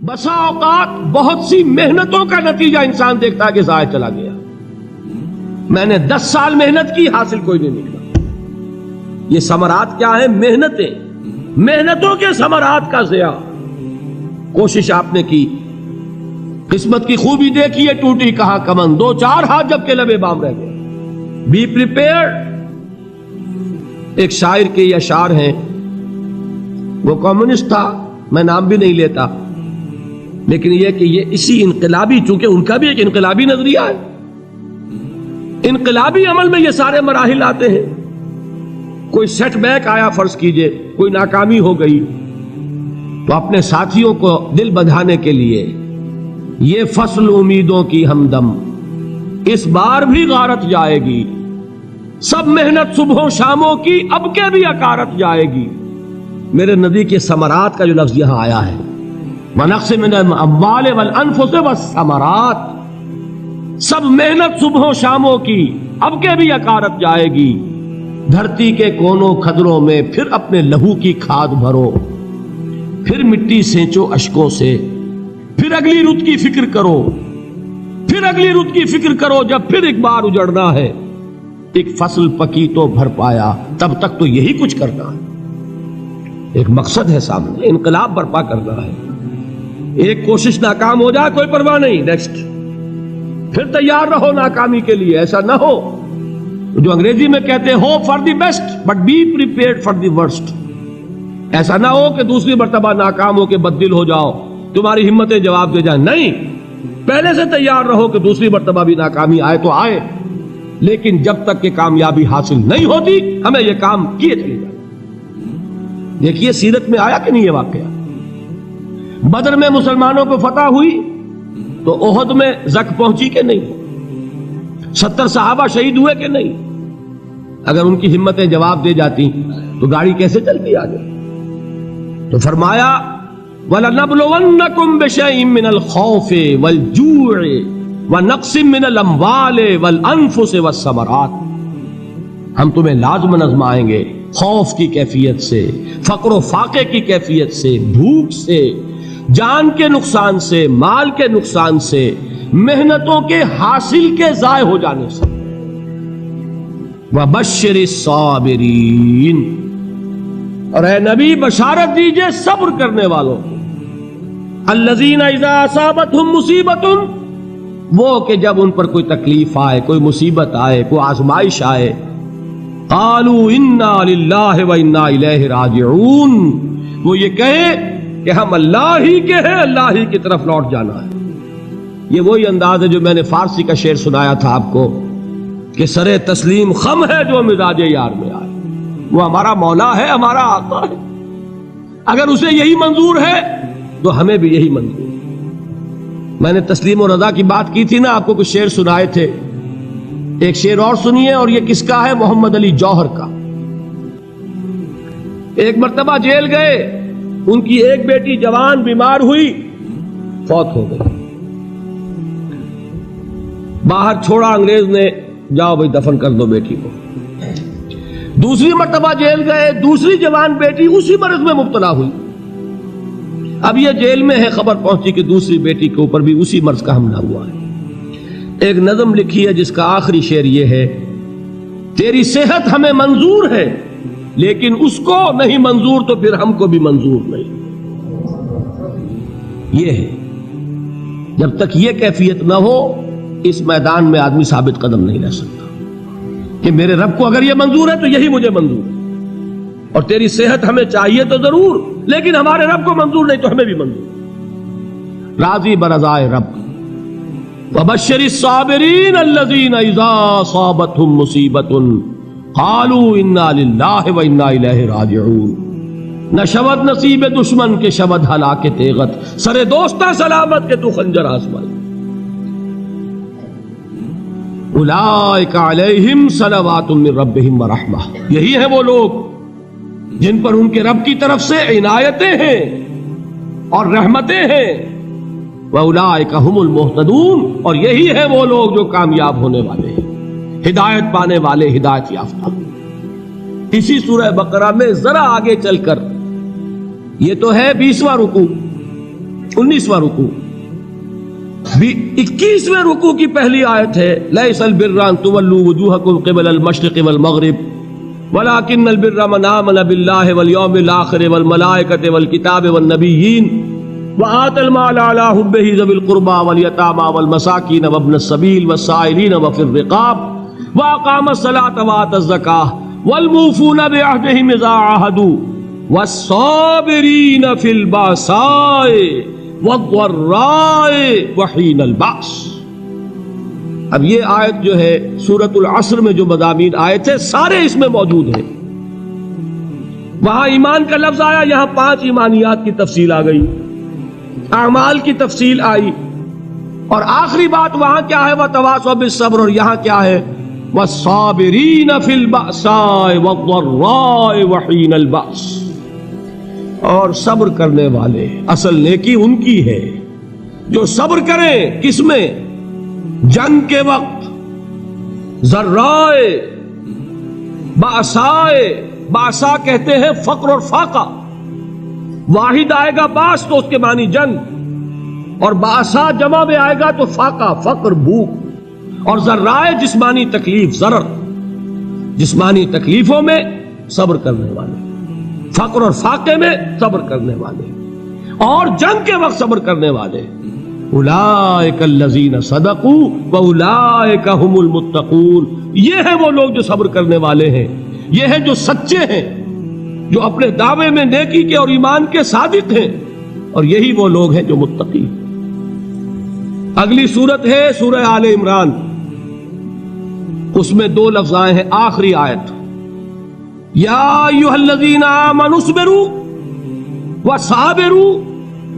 بسا اوقات بہت سی محنتوں کا نتیجہ انسان دیکھتا ہے کہ ضائع چلا گیا. میں نے 10 سال محنت کی، حاصل کوئی نہیں نکلا. یہ ثمرات کیا ہیں؟ محنتیں، محنتوں کے ثمرات کا ضیاع. کوشش آپ نے کی، قسمت کی خوبی دیکھی ہے، ٹوٹی کہاں کمن، 2-4 ہاتھ جب کے لبے بام رہ گئے. Be prepared. ایک شاعر کے یہ اشعار ہیں، وہ کمیونسٹ تھا، میں نام بھی نہیں لیتا، لیکن یہ کہ یہ اسی انقلابی، چونکہ ان کا بھی ایک انقلابی نظریہ ہے، انقلابی عمل میں یہ سارے مراحل آتے ہیں. کوئی سیٹ بیک آیا، فرض کیجئے کوئی ناکامی ہو گئی، تو اپنے ساتھیوں کو دل بندھانے کے لیے یہ فصل امیدوں کی ہمدم اس بار بھی غارت جائے گی، سب محنت صبحوں شاموں کی اب کے بھی اکارت جائے گی. میرے نبی کے ثمرات کا جو لفظ یہاں آیا ہے، وَنَقْصٍ مِّنَ الْأَمْوَالِ وَالْأَنفُسِ وَالثَّمَرَاتِ، سب محنت صبحوں شاموں کی اب کے بھی اکارت جائے گی. دھرتی کے کونوں کھدروں میں پھر اپنے لہو کی کھاد بھرو، پھر مٹی سینچو اشکوں سے، پھر اگلی رت کی فکر کرو، پھر اگلی رت کی فکر کرو. جب پھر ایک بار اجڑنا ہے، ایک فصل پکی تو بھر پایا، تب تک تو یہی کچھ کرنا ہے. ایک مقصد ہے سامنے، انقلاب برپا کرنا ہے. ایک کوشش ناکام ہو جائے کوئی پرواہ نہیں، نیکسٹ. پھر تیار رہو ناکامی کے لیے. ایسا نہ ہو جو انگریزی میں کہتے ہیں hope for the best but be prepared for the worst. ایسا نہ ہو کہ دوسری مرتبہ ناکام ہو کے بددل ہو جاؤ، تمہاری ہمتیں جواب دے جائیں. نہیں، پہلے سے تیار رہو کہ دوسری مرتبہ بھی ناکامی آئے تو آئے، لیکن جب تک کہ کامیابی حاصل نہیں ہوتی ہمیں یہ کام کیے چلے جائیں. دیکھیے سیرت میں آیا کہ نہیں یہ واقعہ. بدر میں مسلمانوں کو فتح ہوئی تو احد میں زک پہنچی کہ نہیں؟ 70 صحابہ شہید ہوئے کہ نہیں؟ اگر ان کی ہمتیں جواب دے جاتی تو گاڑی کیسے چلتی آگے؟ تو فرمایا وَلَنَبْلُوَنَّكُمْ بِشَيْءٍ مِّنَ الْخَوْفِ وَالْجُوعِ وَنَقْصٍ مِّنَ الْأَمْوَالِ وَالْأَنفُسِ وَالثَّمَرَاتِ. ہم تمہیں لازم آزمائیں گے، خوف کی کیفیت سے، فقر و فاقے کی کیفیت سے، بھوک سے، جان کے نقصان سے، مال کے نقصان سے، محنتوں کے حاصل کے ضائع ہو جانے سے. وَبَشِّرِ الصَّابِرِينَ، اور اے نبی بشارت دیجئے صبر کرنے والوں کو. الَّذِينَ إِذَا أَصَابَتْهُمْ مُصِيبَةٌ، وہ کہ جب ان پر کوئی تکلیف آئے، کوئی مصیبت آئے، کوئی آزمائش آئے، قالوا انا للہ وانا الیہ راجعون، وہ یہ کہیں کہ ہم اللہ ہی کے ہیں، اللہ ہی کی طرف لوٹ جانا ہے. یہ وہی انداز ہے جو میں نے فارسی کا شعر سنایا تھا آپ کو کہ سرے تسلیم خم ہے جو مزاج یار میں آئے. وہ ہمارا مولا ہے، ہمارا آقا ہے، اگر اسے یہی منظور ہے تو ہمیں بھی یہی منظور ہے. میں نے تسلیم و رضا کی بات کی تھی نا، آپ کو کچھ شعر سنائے تھے. ایک شعر اور سنیے، اور یہ کس کا ہے؟ محمد علی جوہر کا. ایک مرتبہ جیل گئے، ان کی ایک بیٹی جوان بیمار ہوئی، فوت ہو گئی. باہر چھوڑا انگریز نے، جاؤ بھائی دفن کر دو بیٹی کو. دوسری مرتبہ جیل گئے، دوسری جوان بیٹی اسی مرض میں مبتلا ہوئی. اب یہ جیل میں ہے، خبر پہنچی کہ دوسری بیٹی کے اوپر بھی اسی مرض کا حملہ ہوا ہے. ایک نظم لکھی ہے جس کا آخری شعر یہ ہے، تیری صحت ہمیں منظور ہے لیکن اس کو نہیں منظور تو پھر ہم کو بھی منظور نہیں. یہ ہے، جب تک یہ کیفیت نہ ہو اس میدان میں آدمی ثابت قدم نہیں رہ سکتا کہ میرے رب کو اگر یہ منظور ہے تو یہی مجھے منظور ہے، اور تیری صحت ہمیں چاہیے تو ضرور، لیکن ہمارے رب کو منظور نہیں تو ہمیں بھی منظور. راضی برضائے رب. وَبَشِّرِ الصَّابِرِينَ الَّذِينَ إِذَا أَصَابَتْهُمْ مُصِيبَةٌ قَالُوا إِنَّا لِلَّهِ وَإِنَّا إِلَيْهِ رَاجِعُونَ. نہ شود نصیب دشمن کے شود ہلاک تیغت، سر دوستہ سلامت کے تو خنجر آزمائی. اولئک علیہم صلوات من ربہم ورحمہ، یہی ہیں وہ لوگ جن پر ان کے رب کی طرف سے عنایتیں ہیں اور رحمتیں ہیں. وَأُولَٰئِكَ هُمُ الْمُهْتَدُونَ، اور یہی ہے وہ لوگ جو کامیاب ہونے والے ہیں، ہدایت پانے والے، ہدایت یافتہ. اسی سورہ بقرہ میں ذرا آگے چل کر، یہ تو ہے 20واں رکوع، 19واں رکوع. 21ویں رکوع کی پہلی آیت ہے لیس البر ان تولوا وجوہکم قبل المشرق والمغرب ولكن البر من آمن بالله واليوم الآخر والملائكة والكتاب والنبيين وآتى المال على حبه ذوي القربى واليتامى والمساكين وابن السبيل والسائلين وفي الرقاب وأقام الصلاة وآتى الزكاة والموفون بعهدهم إذا عاهدوا والصابرين في البأساء والضراء وحين البأس. اب یہ آیت جو ہے سورۃ العصر میں جو مضامین آئے تھے سارے اس میں موجود ہیں. وہاں ایمان کا لفظ آیا، یہاں 5 ایمانیات کی تفصیل آ گئی، اعمال کی تفصیل آئی، اور آخری بات وہاں کیا ہے وَتَوَاصَوْا بِالصَّبْرِ، اور یہاں کیا ہے وَالصَّابِرِينَ فِي الْبَأْسَاءِ وَالضَّرَّاءِ وَحِينَ الْبَأْسِ، اور صبر کرنے والے. اصل نیکی ان کی ہے جو صبر کریں. کس میں؟ جنگ کے وقت. ذرائے باسائے، باسا کہتے ہیں فقر اور فاقہ. واحد آئے گا باس تو اس کے معنی جنگ، اور باسا جمع میں آئے گا تو فاقہ فقر بھوک. اور ذرائے جسمانی تکلیف، ضرر جسمانی تکلیفوں میں صبر کرنے والے، فقر اور فاقے میں صبر کرنے والے، اور جنگ کے وقت صبر کرنے والے. اولئک الذین صدقوا واولئک هم المتقون. یہ ہیں وہ لوگ جو صبر کرنے والے ہیں، یہ ہیں جو سچے ہیں، جو اپنے دعوے میں نیکی کے اور ایمان کے صادق ہیں، اور یہی وہ لوگ ہیں جو متقی. اگلی سورت ہے سورہ آل عمران. اس میں 2 لفظ آئے ہیں آخری آیت، یا ایھا الذین آمنوا اصبروا وصابروا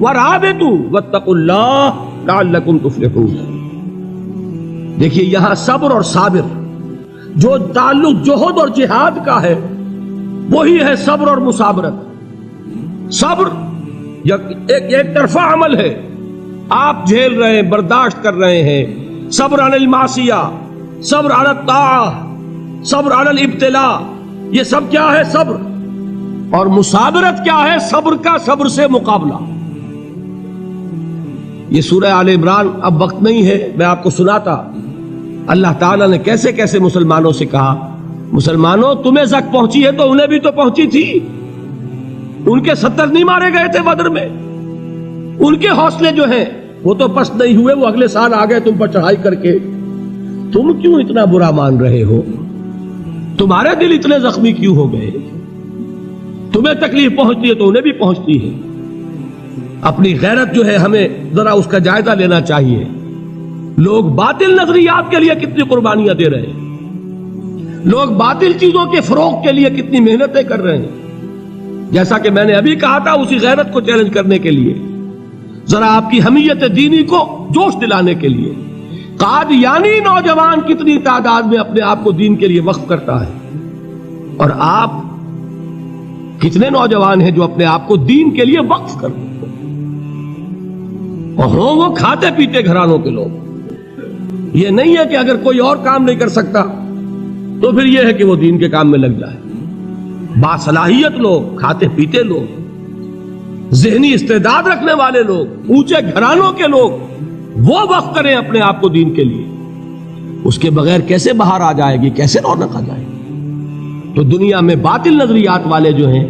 ورابطوا واتقوا اللہ لعلکم تفلحون. دیکھیے یہاں صبر اور صابر جو تعلق جہد اور جہاد کا ہے وہی ہے صبر اور مصابرت. صبر ایک طرفہ عمل ہے، آپ جھیل رہے ہیں، برداشت کر رہے ہیں. صبر علی المعصیہ، صبر علی الطاعہ، صبر علی الابتلاء، یہ سب کیا ہے؟ صبر. اور مصابرت کیا ہے؟ صبر کا صبر سے مقابلہ. یہ سورہ آل عمران اب وقت نہیں ہے، میں آپ کو سناتا اللہ تعالیٰ نے کیسے کیسے مسلمانوں سے کہا مسلمانوں تمہیں زک پہنچی ہے تو انہیں بھی تو پہنچی تھی. ان کے 70 نہیں مارے گئے تھے بدر میں؟ ان کے حوصلے جو ہیں وہ تو پست نہیں ہوئے، وہ اگلے سال آ گئے تم پر چڑھائی کر کے. تم کیوں اتنا برا مان رہے ہو؟ تمہارے دل اتنے زخمی کیوں ہو گئے؟ تمہیں تکلیف پہنچتی ہے تو انہیں بھی پہنچتی ہے. اپنی غیرت جو ہے ہمیں ذرا اس کا جائزہ لینا چاہیے. لوگ باطل نظریات کے لیے کتنی قربانیاں دے رہے ہیں، لوگ باطل چیزوں کے فروغ کے لیے کتنی محنتیں کر رہے ہیں. جیسا کہ میں نے ابھی کہا تھا اسی غیرت کو چیلنج کرنے کے لیے، ذرا آپ کی حمیت دینی کو جوش دلانے کے لیے. قادیانی نوجوان کتنی تعداد میں اپنے آپ کو دین کے لیے وقف کرتا ہے، اور آپ کتنے نوجوان ہیں جو اپنے آپ کو دین کے لیے وقف کر دیں، اور ہوں وہ کھاتے پیتے گھرانوں کے لوگ. یہ نہیں ہے کہ اگر کوئی اور کام نہیں کر سکتا تو پھر یہ ہے کہ وہ دین کے کام میں لگ جائے. باصلاحیت لوگ، کھاتے پیتے لوگ، ذہنی استعداد رکھنے والے لوگ، اونچے گھرانوں کے لوگ، وہ وقف کریں اپنے آپ کو دین کے لیے. اس کے بغیر کیسے باہر آ جائے گی، کیسے رونق آ جائے گی؟ تو دنیا میں باطل نظریات والے جو ہیں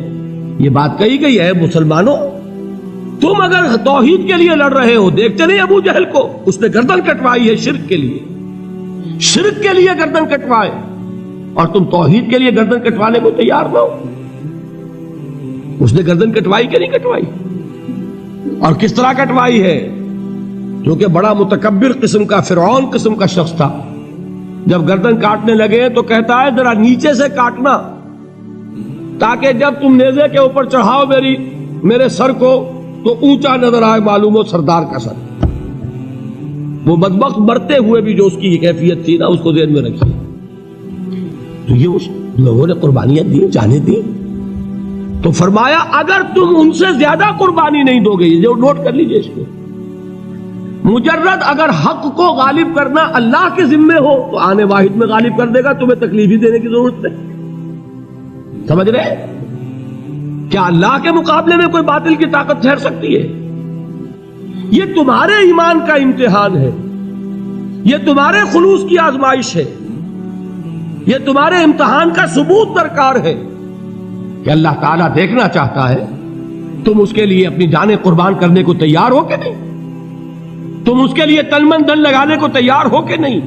یہ بات کہی گئی ہے مسلمانوں تم اگر توحید کے لیے لڑ رہے ہو، دیکھتے نہیں ابو جہل کو، اس نے گردن کٹوائی ہے شرک کے لیے، شرک کے لیے گردن کٹوائے، اور تم توحید کے لیے گردن کٹوانے کو تیار نہ ہو. اس نے گردن کٹوائی کہ نہیں کٹوائی؟ اور کس طرح کٹوائی ہے؟ کیونکہ بڑا متکبر قسم کا، فرعون قسم کا شخص تھا. جب گردن کاٹنے لگے تو کہتا ہے ذرا نیچے سے کاٹنا، تاکہ جب تم نیزے کے اوپر چڑھاؤ میرے سر کو تو اونچا نظر آئے، معلوم ہو سردار کا سر. وہ بدبخت مرتے ہوئے بھی جو اس کی کیفیت تھی نا، اس کو ذہن میں رکھیے. تو یہ اس لوگوں نے قربانیاں دی، جانیں دی. تو فرمایا اگر تم ان سے زیادہ قربانی نہیں دو گے، جو نوٹ کر لیجئے اس کو، مجرد اگر حق کو غالب کرنا اللہ کے ذمے ہو تو آنے واحد میں غالب کر دے گا، تمہیں تکلیف ہی دینے کی ضرورت نہیں. سمجھ رہے؟ کیا اللہ کے مقابلے میں کوئی باطل کی طاقت ٹھہر سکتی ہے؟ یہ تمہارے ایمان کا امتحان ہے، یہ تمہارے خلوص کی آزمائش ہے، یہ تمہارے امتحان کا ثبوت درکار ہے کہ اللہ تعالیٰ دیکھنا چاہتا ہے تم اس کے لیے اپنی جانیں قربان کرنے کو تیار ہو کہ نہیں، تم اس کے لیے تن من دھن لگانے کو تیار ہو کہ نہیں۔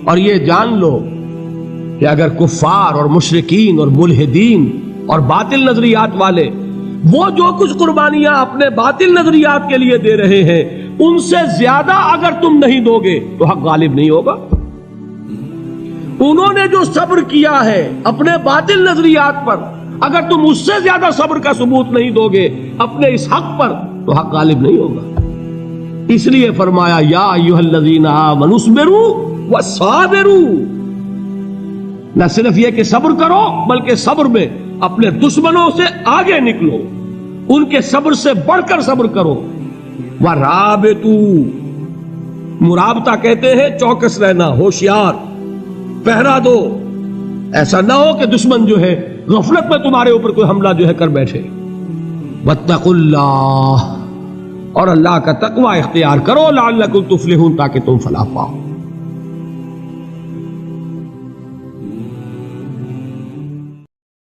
اور یہ جان لو کہ اگر کفار اور مشرکین اور ملحدین اور باطل نظریات والے وہ جو کچھ قربانیاں اپنے باطل نظریات کے لیے دے رہے ہیں ان سے زیادہ اگر تم نہیں دو گے تو حق غالب نہیں ہوگا۔ انہوں نے جو صبر کیا ہے اپنے باطل نظریات پر، اگر تم اس سے زیادہ صبر کا ثبوت نہیں دو گے اپنے اس حق پر تو حق غالب نہیں ہوگا۔ اس لیے فرمایا یا ایھا الذین آمنوا اصبروا وصابروا، نہ صرف یہ کہ صبر کرو بلکہ صبر میں اپنے دشمنوں سے آگے نکلو، ان کے صبر سے بڑھ کر صبر کرو۔ ورابطوا، مرابطہ کہتے ہیں چوکس رہنا، ہوشیار، پہرا دو، ایسا نہ ہو کہ دشمن جو ہے غفلت میں تمہارے اوپر کوئی حملہ جو ہے کر بیٹھے۔ واتقوا اللہ، اور اللہ کا تقوی اختیار کرو، لعلکم تفلحون، تاکہ تم فلاح پاؤ۔